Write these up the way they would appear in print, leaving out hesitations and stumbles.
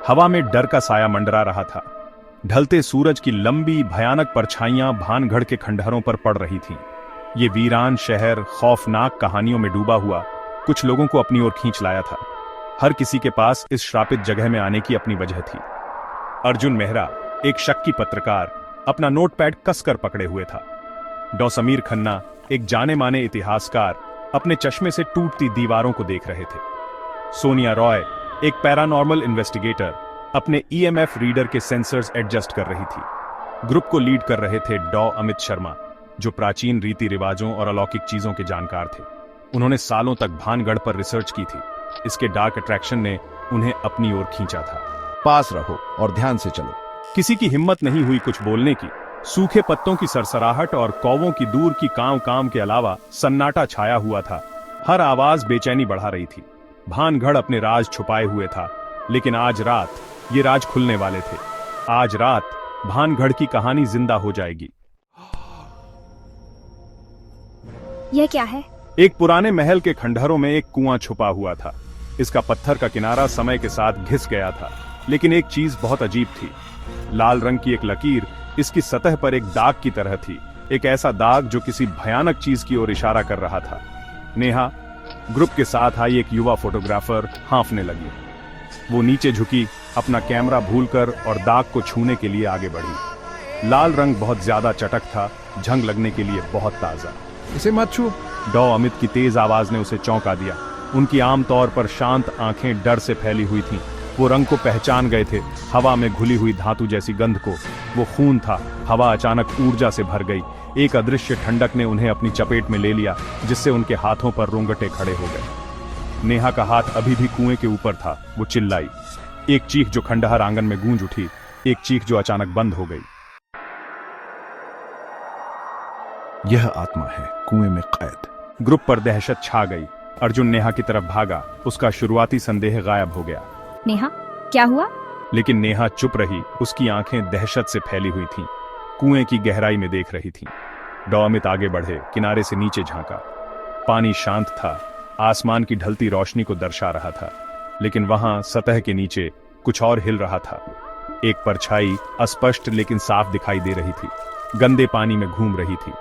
हवा में डर का साया मंडरा रहा था। ढलते सूरज की लंबी भयानक परछाइयां भानगढ़ के खंडहरों पर पड़ रही थीं। ये वीरान शहर खौफनाक कहानियों में डूबा हुआ कुछ लोगों को अपनी ओर खींच लाया था। हर किसी के पास इस श्रापित जगह में आने की अपनी वजह थी। अर्जुन मेहरा, एक शक्की पत्रकार, अपना नोटपैड कसकर पकड़े हुए था। डॉ समीर खन्ना, एक जाने माने इतिहासकार, अपने चश्मे से टूटती दीवारों को देख रहे थे। सोनिया रॉय, एक पैरानॉर्मल इन्वेस्टिगेटर, अपने ईएमएफ रीडर के सेंसर्स एडजस्ट कर रही थी। ग्रुप को लीड कर रहे थे डॉ अमित शर्मा, जो प्राचीन रीति रिवाजों और अलौकिक चीजों के जानकार थे। उन्होंने सालों तक भानगढ़ पर रिसर्च की थी। इसके डार्क अट्रैक्शन ने उन्हें अपनी ओर खींचा था। पास रहो और ध्यान से चलो। किसी की हिम्मत नहीं हुई कुछ बोलने की। सूखे पत्तों की सरसराहट और कौवों की दूर की कांव कांव के अलावा सन्नाटा छाया हुआ था। हर आवाज बेचैनी बढ़ा रही थी। भानगढ़ अपने राज छुपाए हुए था, लेकिन आज रात ये राज खुलने वाले थे। आज रात भानगढ़ की कहानी जिंदा हो जाएगी। यह क्या है? एक पुराने महल के खंडहरों में एक कुआं छुपा हुआ था। इसका पत्थर का किनारा समय के साथ घिस गया था, लेकिन एक चीज बहुत अजीब थी। लाल रंग की एक लकीर इसकी सतह पर एक दाग की तरह थी, एक ऐसा दाग जो किसी भयानक चीज की ओर इशारा कर रहा था। नेहा, ग्रुप के साथ आई एक युवा फोटोग्राफर, हांफने लगी। वो नीचे झुकी, अपना कैमरा भूलकर और दाग को छूने के लिए आगे बढ़ी। लाल रंग बहुत ज्यादा चटक था, झंग लगने के लिए बहुत ताजा। इसे मत छू। डॉ अमित की तेज आवाज ने उसे चौंका दिया। उनकी आमतौर पर शांत आंखें डर से फैली हुई थीं। वो रंग को पहचान गए थे, हवा में घुली हुई धातु जैसी गंध को। वो खून था। हवा अचानक ऊर्जा से भर गई। एक अदृश्य ठंडक ने उन्हें अपनी चपेट में ले लिया, जिससे उनके हाथों पर रोंगटे खड़े हो गए। नेहा का हाथ अभी भी कुएं के ऊपर था। वो चिल्लाई, एक चीख जो खंडहर आंगन में गूंज उठी, एक चीख जो अचानक बंद हो गई। यह आत्मा है कुएं में कैद। ग्रुप पर दहशत छा गई। अर्जुन नेहा की तरफ भागा। उसका शुरुआती संदेह गायब हो गया। नेहा, क्या हुआ? लेकिन नेहा चुप रही। उसकी आंखें दहशत से फैली हुई थीं, कुएं की गहराई में देख रही थीं। डॉ अमित आगे बढ़े, किनारे से नीचे झांका। पानी शांत था, आसमान की ढलती रोशनी को दर्शा रहा था, लेकिन वहां सतह के नीचे कुछ और हिल रहा था। एक परछाई अस्पष्ट लेकिन साफ दिखाई दे रही थी, गंदे पानी में घूम रही थी।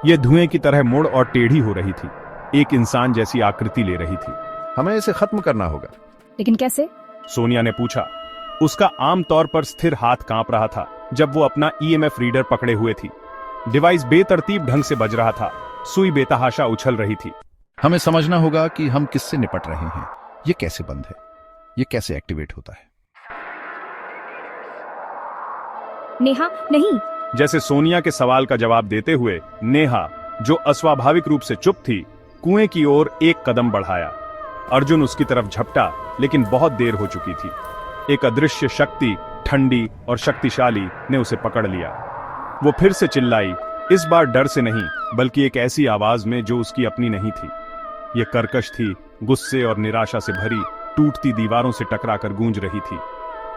यह धुएं की तरह मुड़ और टेढ़ी हो रही थी, एक इंसान जैसी आकृति ले रही थी। हमें इसे खत्म करना होगा। लेकिन कैसे? सोनिया ने पूछा। उसका आमतौर पर स्थिर हाथ कांप रहा था जब वो अपना ईएमएफ रीडर पकड़े हुए थी। डिवाइस बेतरतीब ढंग से बज रहा था, सुई बेतहाशा उछल रही थी। हमें समझना होगा कि हम किससे निपट रहे हैं। ये कैसे बंद है, ये कैसे एक्टिवेट होता है। नेहा, नहीं। जैसे सोनिया के सवाल का जवाब देते हुए नेहा, जो अस्वाभाविक रूप से चुप थी, कुएं की ओर एक कदम बढ़ाया। अर्जुन उसकी तरफ झपटा, लेकिन बहुत देर हो चुकी थी। एक अदृश्य शक्ति, ठंडी और शक्तिशाली, ने उसे पकड़ लिया। वो फिर से चिल्लाई, इस बार डर से नहीं, बल्कि एक ऐसी आवाज में जो उसकी अपनी नहीं थी। ये कर्कश थी, गुस्से और निराशा से भरी, टूटती दीवारों से टकराकर गूंज रही थी।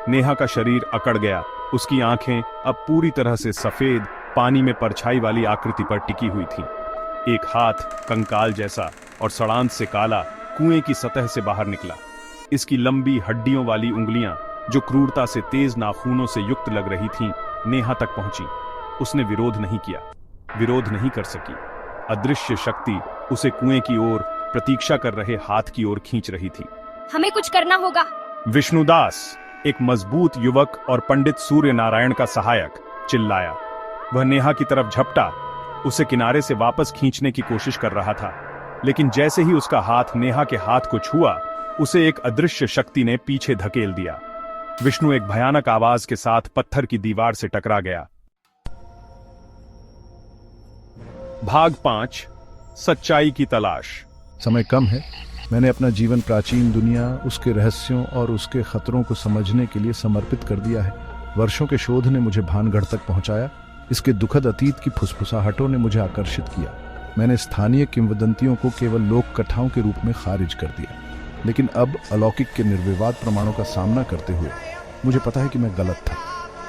नेहा का शरीर अकड़ गया। उसकी आंखें अब पूरी तरह से सफेद, पानी में परछाई वाली आकृति पर टिकी हुई थीं। एक हाथ, कंकाल जैसा और सड़ांत से काला, कुएं की सतह से बाहर निकला। इसकी लंबी हड्डियों वाली उंगलियां, जो क्रूरता से तेज नाखूनों से युक्त लग रही थीं, नेहा तक पहुंची। उसने विरोध नहीं किया, विरोध नहीं कर सकी। अदृश्य शक्ति उसे कुएं की ओर प्रतीक्षा कर रहे हाथ की ओर खींच रही थी। हमें कुछ करना होगा। विष्णुदास, एक मजबूत युवक और पंडित सूर्य नारायण का सहायक, चिल्लाया। वह नेहा की तरफ झपटा, उसे किनारे से वापस खींचने की कोशिश कर रहा था, लेकिन जैसे ही उसका हाथ नेहा के हाथ को छुआ, उसे एक अदृश्य शक्ति ने पीछे धकेल दिया। विष्णु एक भयानक आवाज के साथ पत्थर की दीवार से टकरा गया। भाग 5, सच्चाई की तलाश। समय कम है। मैंने अपना जीवन प्राचीन दुनिया, उसके रहस्यों और उसके खतरों को समझने के लिए समर्पित कर दिया है। वर्षों के शोध ने मुझे भानगढ़ तक पहुंचाया। इसके दुखद अतीत की फुसफुसाहटों ने मुझे आकर्षित किया। मैंने स्थानीय किंवदंतियों को केवल लोक कथाओं के रूप में खारिज कर दिया, लेकिन अब अलौकिक के निर्विवाद प्रमाणों का सामना करते हुए मुझे पता है कि मैं गलत था।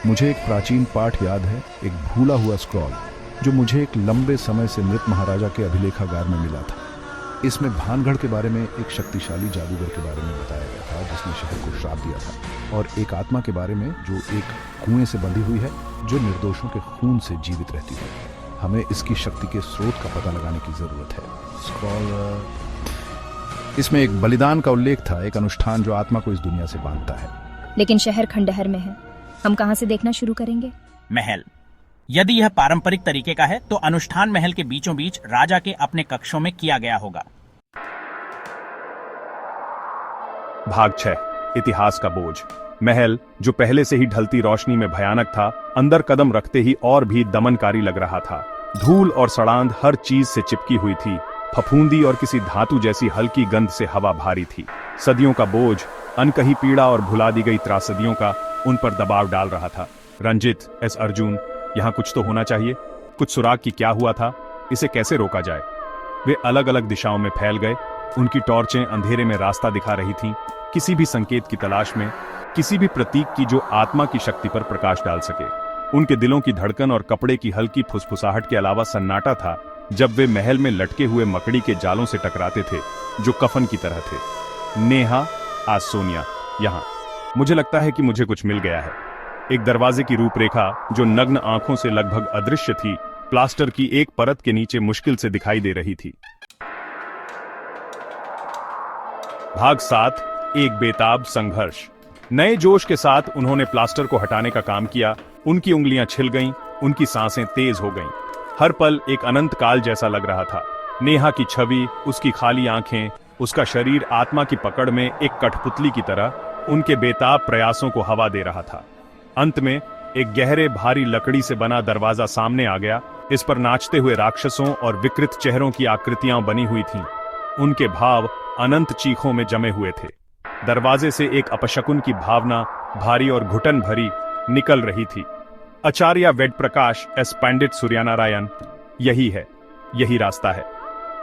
मुझे एक प्राचीन पाठ याद है, एक भूला हुआ स्क्रॉल, जो मुझे एक लंबे समय से मृत महाराजा के अभिलेखागार में मिला था। इसमें भानगढ़ के बारे में एक शक्तिशाली जादूगर के बारे में बताया गया था जिसने शहर को श्राप दिया था, और एक आत्मा के बारे में जो एक कुएं से बंधी हुई है जो निर्दोषों के खून से जीवित रहती है। हमें इसकी शक्ति के स्रोत का पता लगाने की जरूरत है। इसमें एक बलिदान का उल्लेख था, एक अनुष्ठान जो आत्मा को इस दुनिया से बांधता है। लेकिन शहर खंडहर में है, हम कहाँ से देखना शुरू करेंगे? महल। यदि यह पारंपरिक तरीके का है तो अनुष्ठान महल के बीचों बीच राजा के अपने कक्षों में किया गया होगा। भाग 6, इतिहास का बोझ। महल, जो पहले से ही ढलती रोशनी में भयानक था, अंदर कदम रखते ही और भी दमनकारी लग रहा था। धूल और सड़ांध हर चीज से चिपकी हुई थी। फफूंदी और किसी धातु जैसी हल्की गंध से हवा भारी थी। सदियों का बोझ, अनकही पीड़ा और भुला दी गई त्रासदियों का उन पर दबाव डाल रहा था। रंजित, एस अर्जुन, यहाँ कुछ तो होना चाहिए। कुछ सुराग की क्या हुआ था, इसे कैसे रोका जाए? वे अलग अलग दिशाओं में फैल गए। उनकी टॉर्चें अंधेरे में रास्ता दिखा रही थीं, किसी भी संकेत की तलाश में, किसी भी प्रतीक की जो आत्मा की शक्ति पर प्रकाश डाल सके। उनके दिलों की धड़कन और कपड़े की हल्की फुसफुसाहट के अलावा सन्नाटा था जब वे महल में लटके हुए मकड़ी के जालों से टकराते थे जो कफन की तरह थे। नेहा, आज सोनिया, यहाँ। मुझे लगता है कि मुझे कुछ मिल गया है। एक दरवाजे की रूपरेखा जो नग्न आंखों से लगभग अदृश्य थी, प्लास्टर की एक परत के नीचे मुश्किल से दिखाई दे रही थी। भाग 7, एक बेताब संघर्ष। नए जोश के साथ उन्होंने प्लास्टर को हटाने का काम किया। उनकी उंगलियां छिल गईं, उनकी सांसें तेज हो गईं। हर पल एक अनंत काल जैसा लग रहा था। नेहा की छवि, उसकी खाली आंखें, उसका शरीर आत्मा की पकड़ में एक कठपुतली की तरह उनके बेताब प्रयासों को हवा दे रहा था। अंत में एक गहरे भारी लकड़ी से बना दरवाजा सामने आ गया। इस पर नाचते हुए राक्षसों और विकृत चेहरों की आकृतियां बनी हुई थीं। उनके भाव अनंत चीखों में जमे हुए थे। दरवाजे से एक अपशकुन की भावना, भारी और घुटन भरी, निकल रही थी। आचार्य वेद प्रकाश, एस पंडित सूर्यनारायण, यही है, यही रास्ता है।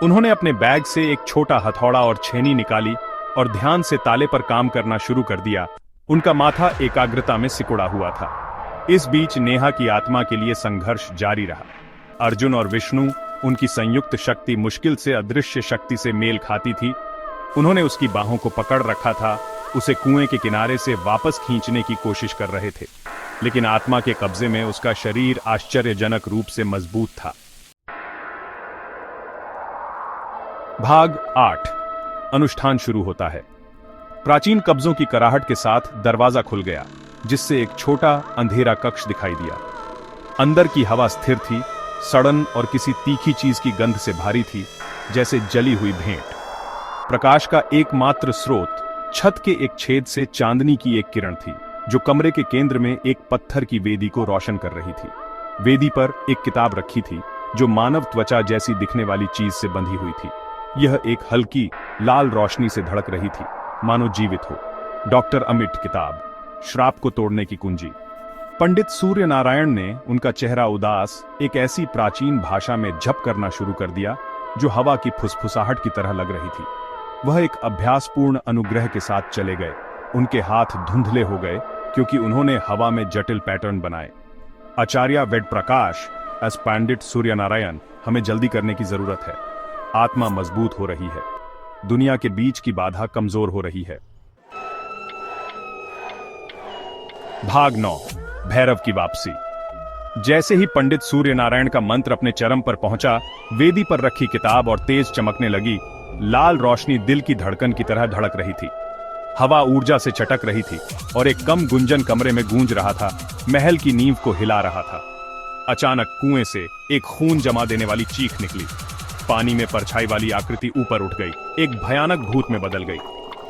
उन्होंने अपने बैग से एक छोटा हथौड़ा और छेनी निकाली और ध्यान से ताले पर काम करना शुरू कर दिया। उनका माथा एकाग्रता में सिकुड़ा हुआ था। इस बीच नेहा की आत्मा के लिए संघर्ष जारी रहा। अर्जुन और विष्णु, उनकी संयुक्त शक्ति मुश्किल से अदृश्य शक्ति से मेल खाती थी। उन्होंने उसकी बाहों को पकड़ रखा था, उसे कुएं के किनारे से वापस खींचने की कोशिश कर रहे थे, लेकिन आत्मा के कब्जे में उसका शरीर आश्चर्यजनक रूप से मजबूत था। भाग 8, अनुष्ठान शुरू होता है। प्राचीन कब्जों की कराहट के साथ दरवाजा खुल गया, जिससे एक छोटा अंधेरा कक्ष दिखाई दिया। अंदर की हवा स्थिर थी, सड़न और किसी तीखी चीज की गंध से भारी थी, जैसे जली हुई भेंट। प्रकाश का एकमात्र स्रोत छत के एक छेद से चांदनी की एक किरण थी, जो कमरे के केंद्र में एक पत्थर की वेदी को रोशन कर रही थी। वेदी पर एक किताब रखी थी, जो मानव त्वचा जैसी दिखने वाली चीज से बंधी हुई थी। यह एक हल्की लाल रोशनी से धड़क रही थी, मानो जीवित हो। डॉक्टर अमिट किताब, श्राप को तोड़ने की कुंजी। पंडित सूर्यनारायण ने उनका चेहरा उदास एक ऐसी प्राचीन भाषा में जप करना शुरू कर दिया जो हवा की फुसफुसाहट की तरह लग रही थी। वह एक अभ्यासपूर्ण अनुग्रह के साथ चले गए। उनके हाथ धुंधले हो गए क्योंकि उन्होंने हवा में जटिल पैटर्न बनाए। आचार्य वेद प्रकाश, एस पंडित सूर्यनारायण, हमें जल्दी करने की जरूरत है। आत्मा मजबूत हो रही है, दुनिया के बीच की बाधा कमजोर हो रही है। भाग 9, भैरव की वापसी। जैसे ही पंडित सूर्यनारायण का मंत्र अपने चरम पर पहुंचा, वेदी पर रखी किताब और तेज चमकने लगी। लाल रोशनी दिल की धड़कन की तरह धड़क रही थी। हवा ऊर्जा से चटक रही थी और एक कम गुंजन कमरे में गूंज रहा था, महल की नींव को हिला रहा था। अचानक कुएं से एक खून जमा देने वाली चीख निकली। पानी में परछाई वाली आकृति ऊपर उठ गई, एक भयानक भूत में बदल गई।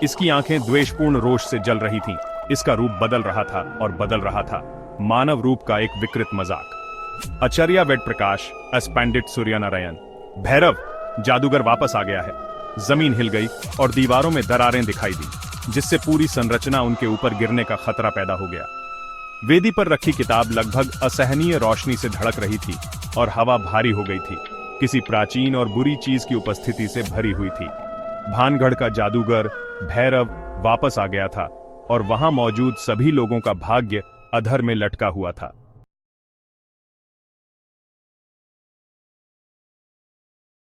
इसकी आंखें द्वेषपूर्ण रोष से जल रही थीं। इसका रूप बदल रहा था और बदल रहा था, मानव रूप का एक विकृत मजाक। आचार्य वेद प्रकाश, एस पंडित सूर्यनारायण, भैरव, जादूगर वापस आ गया है। जमीन हिल गई और दीवारों में दरारें दिखाई दी, जिससे पूरी संरचना उनके ऊपर गिरने का खतरा पैदा हो गया। वेदी पर रखी किताब लगभग असहनीय रोशनी से धड़क रही थी और हवा भारी हो गई थी, किसी प्राचीन और बुरी चीज की उपस्थिति से भरी हुई थी। भानगढ़ का जादूगर भैरव वापस आ गया था और वहां मौजूद सभी लोगों का भाग्य अधर में लटका हुआ था।